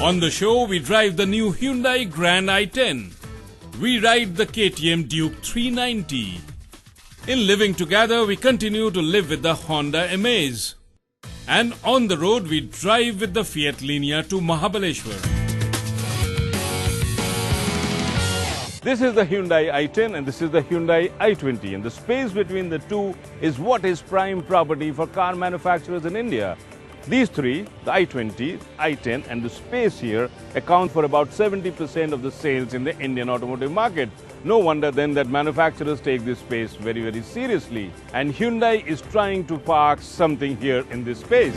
On the show, we drive the new Hyundai Grand i10. We ride the KTM Duke 390. In living together, we continue to live with the Honda Amaze. And on the road, we drive with the Fiat Linea to Mahabaleshwar. This is the Hyundai i10 and this is the Hyundai i20, and the space between the two is what is prime property for car manufacturers in India. These three, the i20, i10 and the space here, account for about 70% of the sales in the Indian automotive market. No wonder then that manufacturers take this space very, very seriously. And Hyundai is trying to park something here in this space.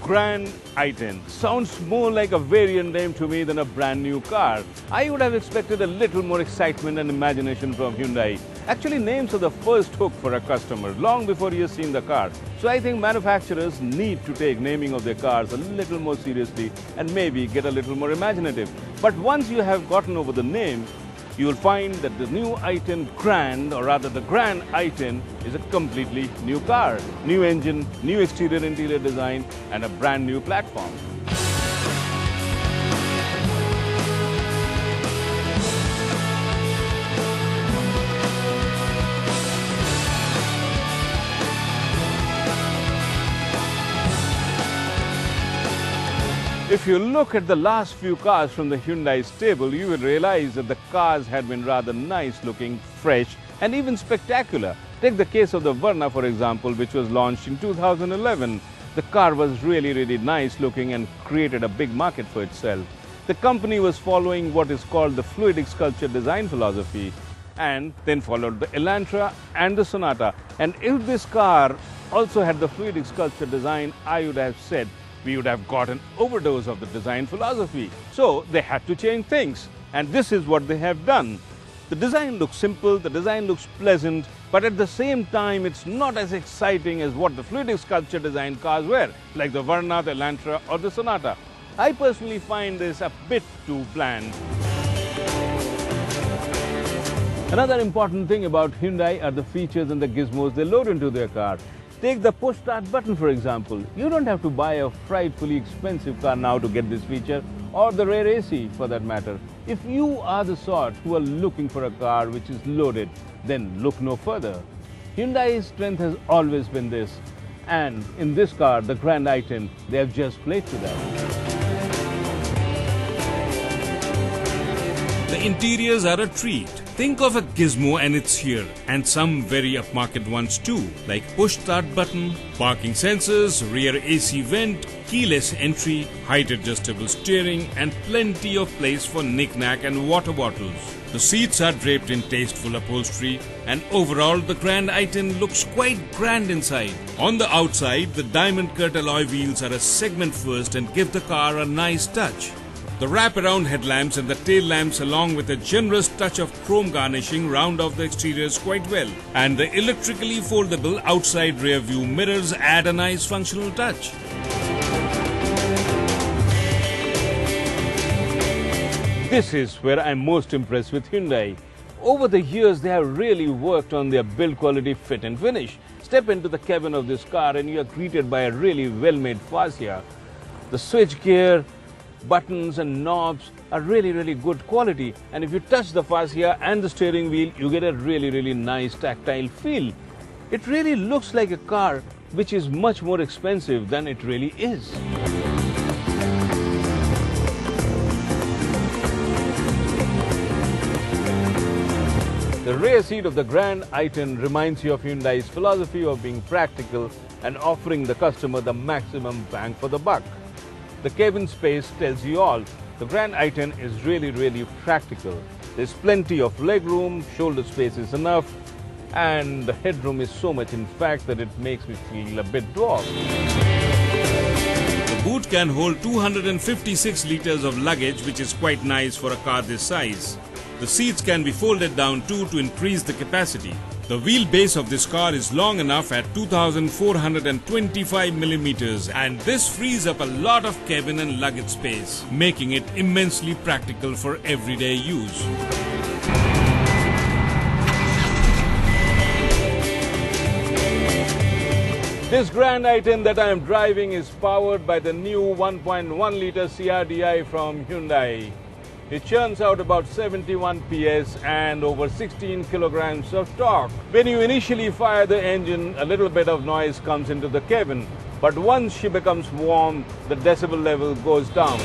Grand i10 sounds more like a variant name to me than a brand new car. I would have expected a little more excitement and imagination from Hyundai. Actually, names are the first hook for a customer long before he has seen the car. So I think manufacturers need to take naming of their cars a little more seriously and maybe get a little more imaginative. But once you have gotten over the name, you will find that the new i10 Grand, or rather the Grand i10, is a completely new car. New engine, new exterior interior design and a brand new platform. If you look at the last few cars from the Hyundai stable, you will realize that the cars had been rather nice looking, fresh and even spectacular. Take the case of the Verna, for example, which was launched in 2011. The car was really nice looking and created a big market for itself. The company was following what is called the fluidic sculpture design philosophy, and then followed the Elantra and the Sonata. And if this car also had the fluidic sculpture design, I would have said we would have got an overdose of the design philosophy. So they had to change things, and this is what they have done. The design looks simple, the design looks pleasant, but at the same time it's not as exciting as what the fluidic sculpture design cars were, like the Verna, the Elantra or the Sonata. I personally find this a bit too bland. Another important thing about Hyundai are the features and the gizmos they load into their car. Take the push start button, for example. You don't have to buy a frightfully expensive car now to get this feature, or the rear AC for that matter. If you are the sort who are looking for a car which is loaded, then look no further. Hyundai's strength has always been this, and in this car, the Grand i10, they have just played to that. The interiors are a treat. Think of a gizmo and it's here, and some very upmarket ones too, like push start button, parking sensors, rear AC vent, keyless entry, height adjustable steering and plenty of place for knick-knack and water bottles. The seats are draped in tasteful upholstery, and overall the Grand i10 looks quite grand inside. On the outside, the diamond cut alloy wheels are a segment first and give the car a nice touch. The wraparound headlamps and the tail lamps, along with a generous touch of chrome garnishing, round off the exteriors quite well. And the electrically foldable outside rear view mirrors add a nice functional touch. This is where I'm most impressed with Hyundai. Over the years, they have really worked on their build quality, fit and finish. Step into the cabin of this car and you are greeted by a really well-made fascia. The switchgear, buttons and knobs are really good quality, and if you touch the fascia and the steering wheel, you get a really nice tactile feel. It really looks like a car which is much more expensive than it really is. The rear seat of the Grand i10 reminds you of Hyundai's philosophy of being practical and offering the customer the maximum bang for the buck. The cabin space tells you all. The Grand i10 is really practical. There's plenty of leg room, shoulder space is enough, and the headroom is so much in fact that it makes me feel a bit dwarfed. The boot can hold 256 liters of luggage, which is quite nice for a car this size. The seats can be folded down too to increase the capacity. The wheelbase of this car is long enough at 2425 millimeters, and this frees up a lot of cabin and luggage space, making it immensely practical for everyday use. This Grand i10 that I am driving is powered by the new 1.1 litre CRDI from Hyundai. It churns out about 71 PS and over 16 kilograms of torque. When you initially fire the engine, a little bit of noise comes into the cabin, but once she becomes warm, the decibel level goes down.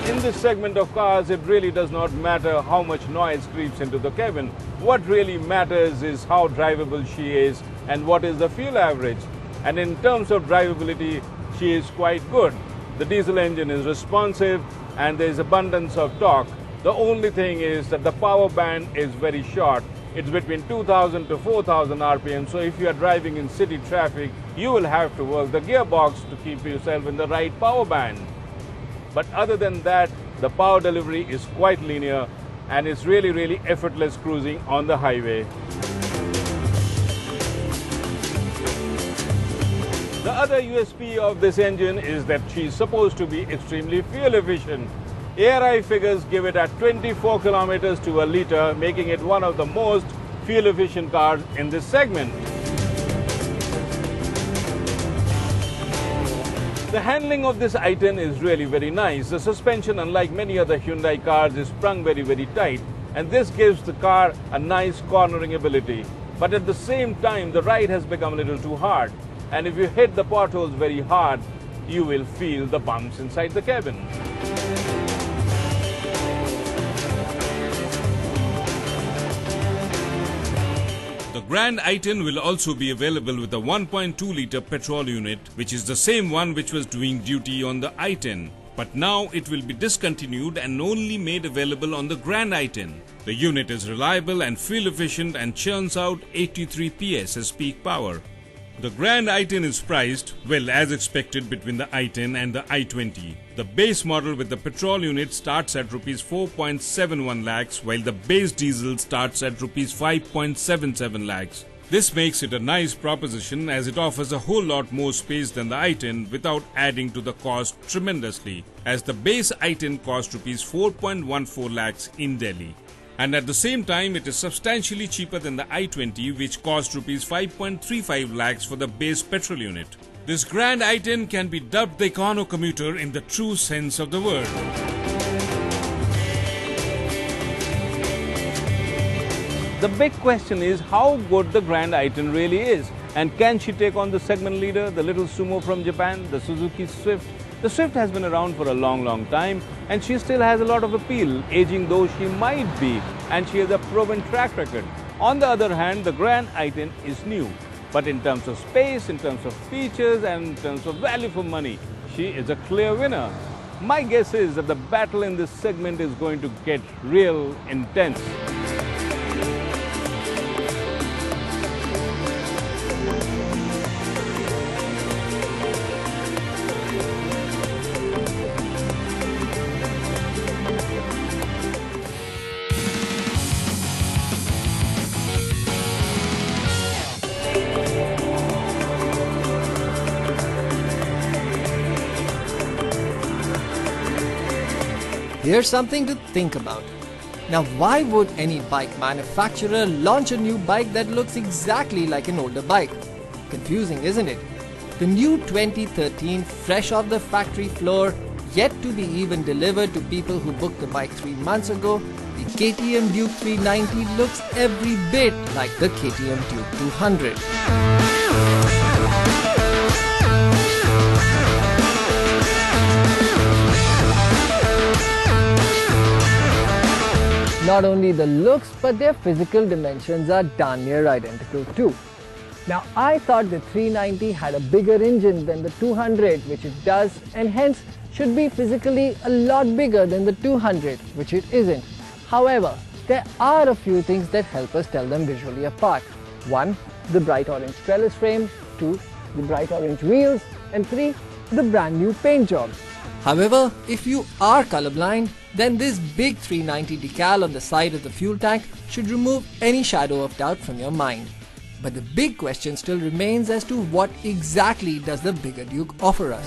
In this segment of cars, it really does not matter how much noise creeps into the cabin. What really matters is how drivable she is and what is the fuel average. And in terms of drivability, she is quite good. The diesel engine is responsive and there is abundance of torque. The only thing is that the power band is very short. It's between 2000 to 4000 RPM. So if you are driving in city traffic, you will have to work the gearbox to keep yourself in the right power band. But other than that, the power delivery is quite linear and it's really effortless cruising on the highway. The other USP of this engine is that she's supposed to be extremely fuel efficient. ARI figures give it at 24 kilometers to a liter, making it one of the most fuel efficient cars in this segment. The handling of this i10 is really very nice. The suspension, unlike many other Hyundai cars, is sprung very tight, and this gives the car a nice cornering ability. But at the same time, the ride has become a little too hard, and if you hit the potholes very hard, you will feel the bumps inside the cabin. The Grand i10 will also be available with a 1.2 litre petrol unit, which is the same one which was doing duty on the i10. But now it will be discontinued and only made available on the Grand i10. The unit is reliable and fuel efficient and churns out 83 PS as peak power. The Grand i10 is priced, well, as expected, between the i10 and the i20. The base model with the petrol unit starts at Rs 4.71 lakhs, while the base diesel starts at Rs 5.77 lakhs. This makes it a nice proposition as it offers a whole lot more space than the i10 without adding to the cost tremendously, as the base i10 costs Rs 4.14 lakhs in Delhi. And at the same time, it is substantially cheaper than the i20, which costs Rs 5.35 lakhs for the base petrol unit. This Grand i10 can be dubbed the econo commuter in the true sense of the word. The big question is how good the Grand i10 really is, and can she take on the segment leader, the little sumo from Japan, the Suzuki Swift? The Swift has been around for a long time and she still has a lot of appeal, aging though she might be, and she has a proven track record. On the other hand, the Grand i10 is new, but in terms of space, in terms of features and in terms of value for money, she is a clear winner. My guess is that the battle in this segment is going to get real intense. Here's something to think about. Now, why would any bike manufacturer launch a new bike that looks exactly like an older bike? Confusing, isn't it? The new 2013, fresh off the factory floor, yet to be even delivered to people who booked the bike 3 months ago, the KTM Duke 390 looks every bit like the KTM Duke 200. Not only the looks, but their physical dimensions are darn near identical too. Now, I thought the 390 had a bigger engine than the 200, which it does, and hence should be physically a lot bigger than the 200, which it isn't. However, there are a few things that help us tell them visually apart. 1. The bright orange trellis frame. 2. The bright orange wheels. And 3. The brand new paint job. However, if you are colorblind, then this big 390 decal on the side of the fuel tank should remove any shadow of doubt from your mind. But the big question still remains as to what exactly does the bigger Duke offer us.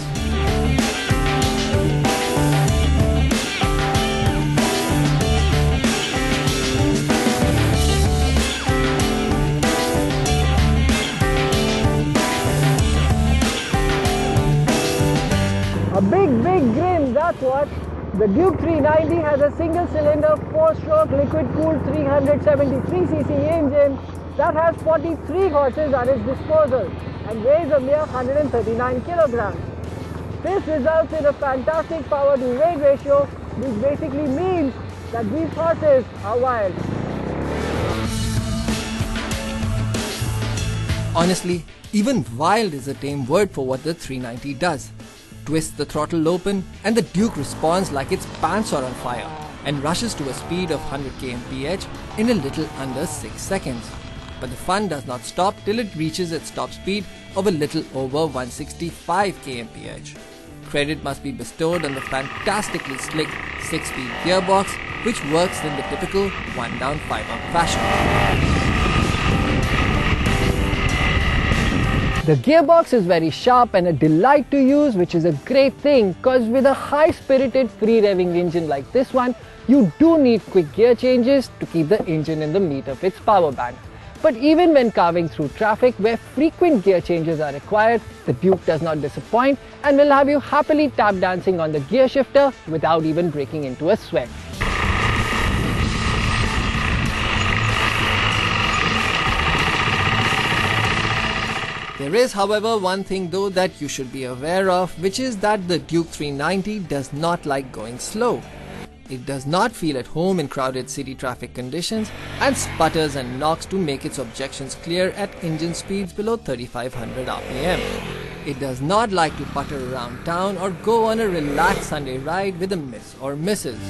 The Duke 390 has a single-cylinder 4-stroke liquid-cooled 373cc engine that has 43 horses at its disposal and weighs a mere 139 kilograms. This results in a fantastic power-to-weight ratio, which basically means that these horses are wild. Honestly, even wild is a tame word for what the 390 does. Twist the throttle open and the Duke responds like its pants are on fire and rushes to a speed of 100 kmph in a little under 6 seconds. But the fun does not stop till it reaches its top speed of a little over 165 kmph. Credit must be bestowed on the fantastically slick 6-speed gearbox, which works in the typical 1 down 5 up fashion. The gearbox is very sharp and a delight to use, which is a great thing because with a high-spirited free-revving engine like this one, you do need quick gear changes to keep the engine in the meat of its power band. But even when carving through traffic where frequent gear changes are required, the Duke does not disappoint and will have you happily tap dancing on the gear shifter without even breaking into a sweat. There is, however, one thing though that you should be aware of, which is that the Duke 390 does not like going slow. It does not feel at home in crowded city traffic conditions and sputters and knocks to make its objections clear at engine speeds below 3500 rpm. It does not like to putter around town or go on a relaxed Sunday ride with a miss or missus.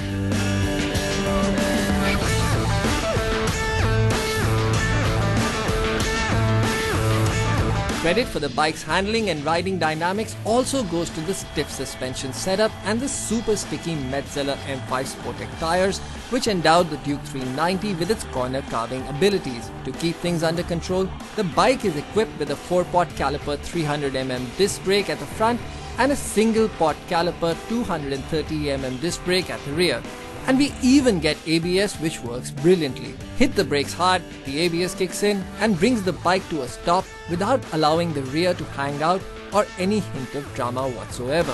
Credit for the bike's handling and riding dynamics also goes to the stiff suspension setup and the super sticky Metzeler M5 Sportec tires, which endowed the Duke 390 with its corner carving abilities. To keep things under control, the bike is equipped with a 4-pot caliper 300mm disc brake at the front and a single-pot caliper 230mm disc brake at the rear. And we even get ABS, which works brilliantly. Hit the brakes hard, the ABS kicks in and brings the bike to a stop without allowing the rear to hang out or any hint of drama whatsoever.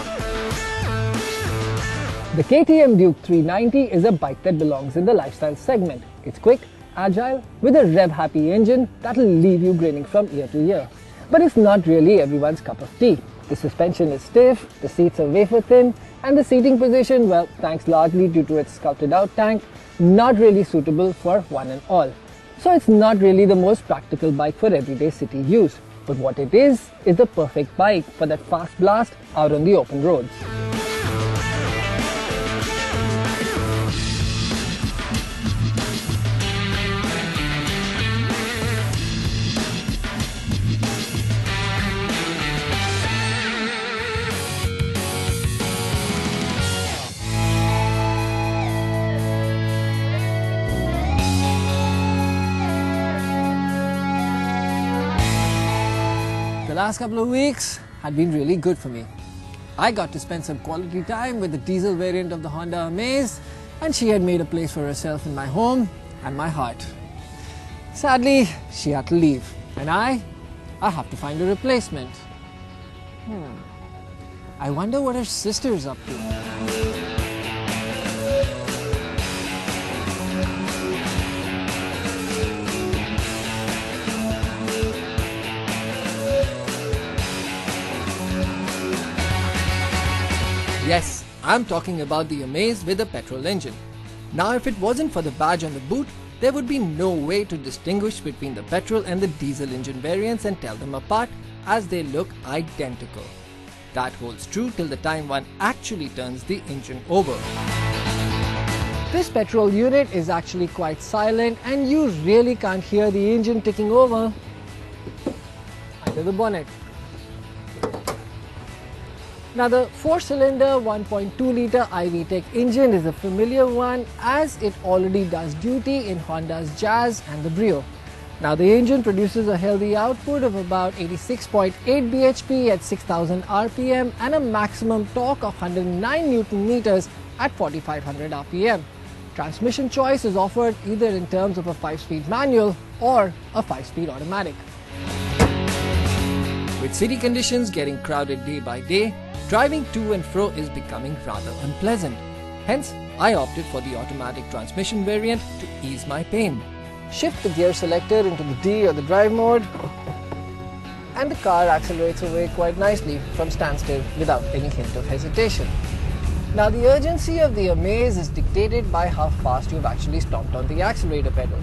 The KTM Duke 390 is a bike that belongs in the lifestyle segment. It's quick, agile, with a rev-happy engine that'll leave you grinning from ear to ear. But it's not really everyone's cup of tea. The suspension is stiff, the seats are wafer thin, and the seating position, well, thanks largely due to its sculpted out tank, not really suitable for one and all. So it's not really the most practical bike for everyday city use. But what it is the perfect bike for that fast blast out on the open roads. The last couple of weeks had been really good for me. I got to spend some quality time with the diesel variant of the Honda Amaze, and she had made a place for herself in my home and my heart. Sadly, she had to leave, and I have to find a replacement. I wonder what her sister is up to. Yes, I'm talking about the Amaze with a petrol engine. Now, if it wasn't for the badge on the boot, there would be no way to distinguish between the petrol and the diesel engine variants and tell them apart, as they look identical. That holds true till the time one actually turns the engine over. This petrol unit is actually quite silent and you really can't hear the engine ticking over under the bonnet. Now the 4-cylinder 1.2-litre i10 engine is a familiar one as it already does duty in Honda's Jazz and the Brio. Now the engine produces a healthy output of about 86.8 bhp at 6000 rpm and a maximum torque of 109 Newton meters at 4500 rpm. Transmission choice is offered either in terms of a 5-speed manual or a 5-speed automatic. With city conditions getting crowded day by day, driving to and fro is becoming rather unpleasant. Hence, I opted for the automatic transmission variant to ease my pain. Shift the gear selector into the D or the drive mode, and the car accelerates away quite nicely from standstill without any hint of hesitation. Now the urgency of the Amaze is dictated by how fast you've actually stomped on the accelerator pedal.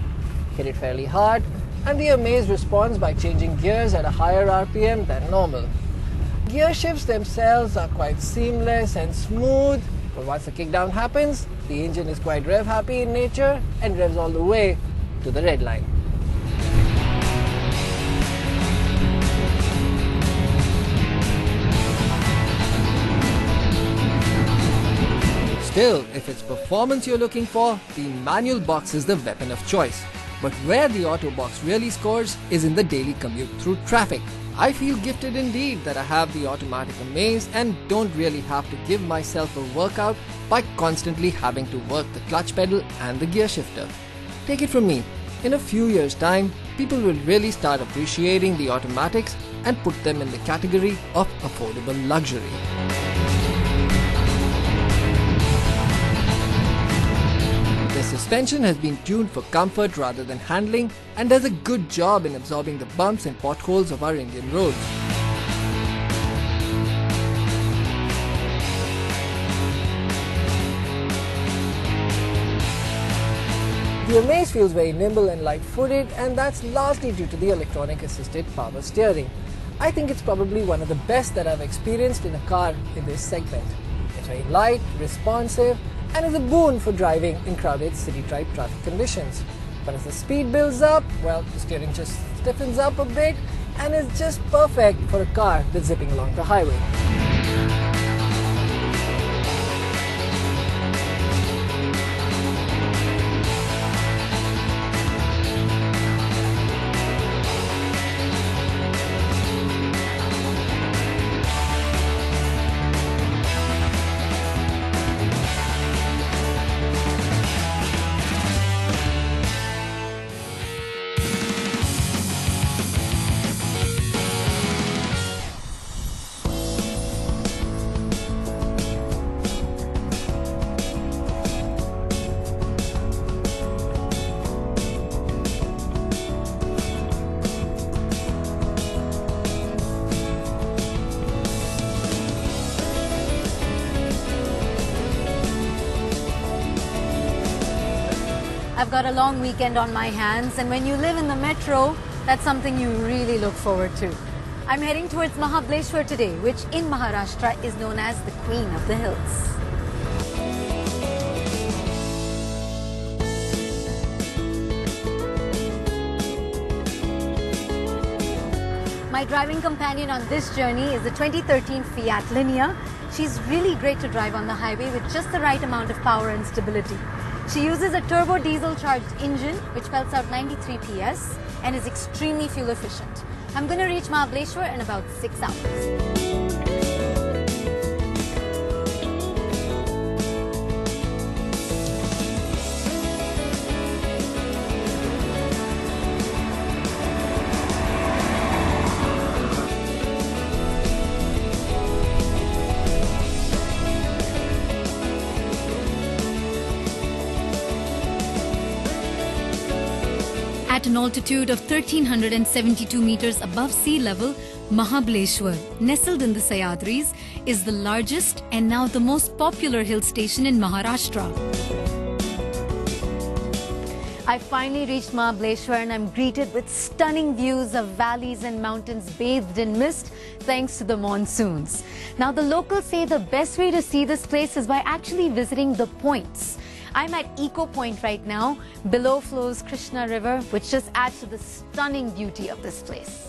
Hit it fairly hard, and the Amaze responds by changing gears at a higher RPM than normal. Gear shifts themselves are quite seamless and smooth, but once the kickdown happens, the engine is quite rev happy in nature and revs all the way to the red line. Still, if it's performance you're looking for, the manual box is the weapon of choice. But where the auto box really scores is in the daily commute through traffic. I feel gifted indeed that I have the automatic Amaze and don't really have to give myself a workout by constantly having to work the clutch pedal and the gear shifter. Take it from me, in a few years' time, people will really start appreciating the automatics and put them in the category of affordable luxury. The suspension has been tuned for comfort rather than handling and does a good job in absorbing the bumps and potholes of our Indian roads. The Amaze feels very nimble and light-footed, and that's largely due to the electronic assisted power steering. I think it's probably one of the best that I've experienced in a car in this segment. It's very light, responsive, and is a boon for driving in crowded city-type traffic conditions. But as the speed builds up, well, the steering just stiffens up a bit and is just perfect for a car that's zipping along the highway. I've got a long weekend on my hands, and when you live in the metro, that's something you really look forward to. I'm heading towards Mahabaleshwar today, which in Maharashtra is known as the Queen of the Hills. My driving companion on this journey is the 2013 Fiat Linea. She's really great to drive on the highway with just the right amount of power and stability. She uses a turbo diesel charged engine which belts out 93 PS and is extremely fuel efficient. I'm going to reach Mahabaleshwar in about 6 hours. At an altitude of 1,372 meters above sea level, Mahabaleshwar, nestled in the Sahyadris, is the largest and now the most popular hill station in Maharashtra. I finally reached Mahabaleshwar and I'm greeted with stunning views of valleys and mountains bathed in mist thanks to the monsoons. Now the locals say the best way to see this place is by actually visiting the points. I'm at Eco Point right now. Below flows Krishna River, which just adds to the stunning beauty of this place.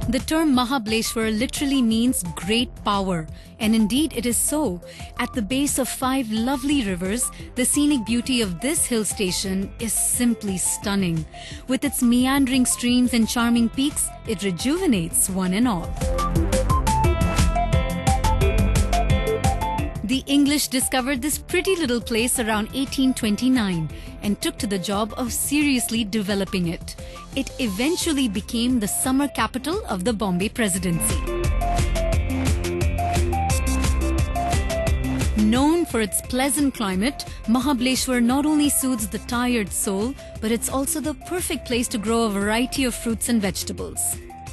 The term Mahabaleshwar literally means great power, and indeed it is so. At the base of 5 lovely rivers, the scenic beauty of this hill station is simply stunning. With its meandering streams and charming peaks, it rejuvenates one and all. The English discovered this pretty little place around 1829 and took to the job of seriously developing it. It eventually became the summer capital of the Bombay Presidency. Known for its pleasant climate, Mahabaleshwar not only soothes the tired soul, but it's also the perfect place to grow a variety of fruits and vegetables.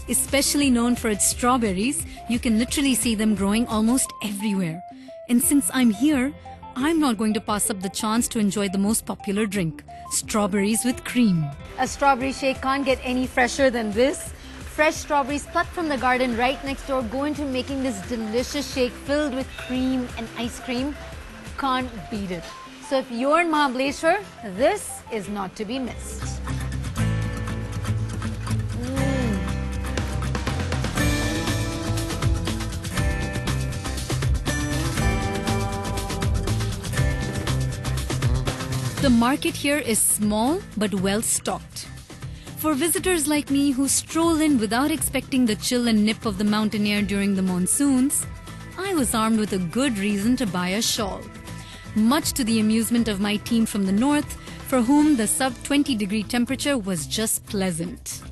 Especially known for its strawberries, you can literally see them growing almost everywhere. And since I'm here, I'm not going to pass up the chance to enjoy the most popular drink, strawberries with cream. A strawberry shake can't get any fresher than this. Fresh strawberries plucked from the garden right next door go into making this delicious shake filled with cream and ice cream. Can't beat it. So if you're in Mahabaleshwar, this is not to be missed. The market here is small but well stocked. For visitors like me who stroll in without expecting the chill and nip of the mountain air during the monsoons, I was armed with a good reason to buy a shawl. Much to the amusement of my team from the north, for whom the sub-20-degree temperature was just pleasant.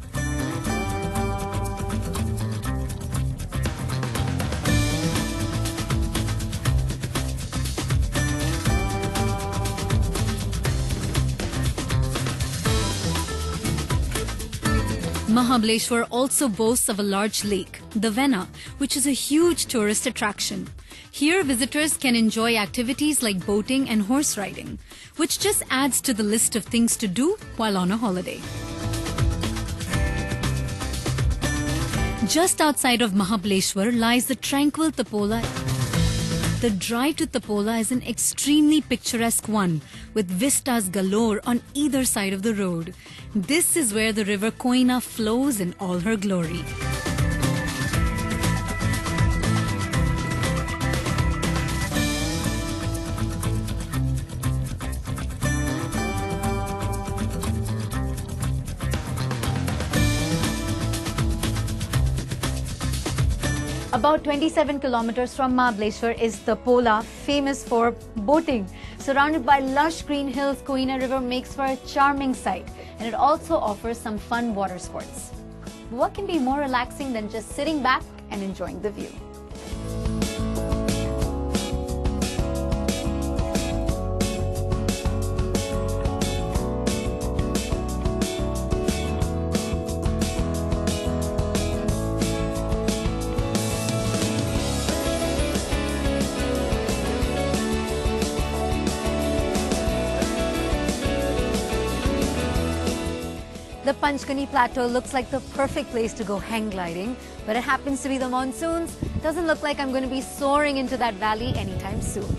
Mahabaleshwar also boasts of a large lake, the Vena, which is a huge tourist attraction. Here, visitors can enjoy activities like boating and horse riding, which just adds to the list of things to do while on a holiday. Just outside of Mahabaleshwar lies the tranquil Tapola. The drive to Tapola is an extremely picturesque one, with vistas galore on either side of the road. This is where the river Koina flows in all her glory. About 27 kilometers from Mahabaleshwar is Tapola, famous for boating. Surrounded by lush green hills, Koina River makes for a charming sight, and it also offers some fun water sports. What can be more relaxing than just sitting back and enjoying the view? The Panchgani Plateau looks like the perfect place to go hang gliding, but it happens to be the monsoons. Doesn't look like I'm going to be soaring into that valley anytime soon.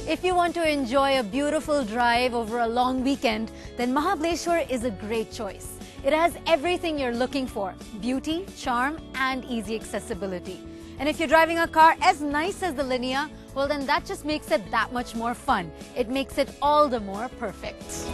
If you want to enjoy a beautiful drive over a long weekend, then Mahabaleshwar is a great choice. It has everything you're looking for: beauty, charm, and easy accessibility. And if you're driving a car as nice as the Linea, well then that just makes it that much more fun. It makes it all the more perfect.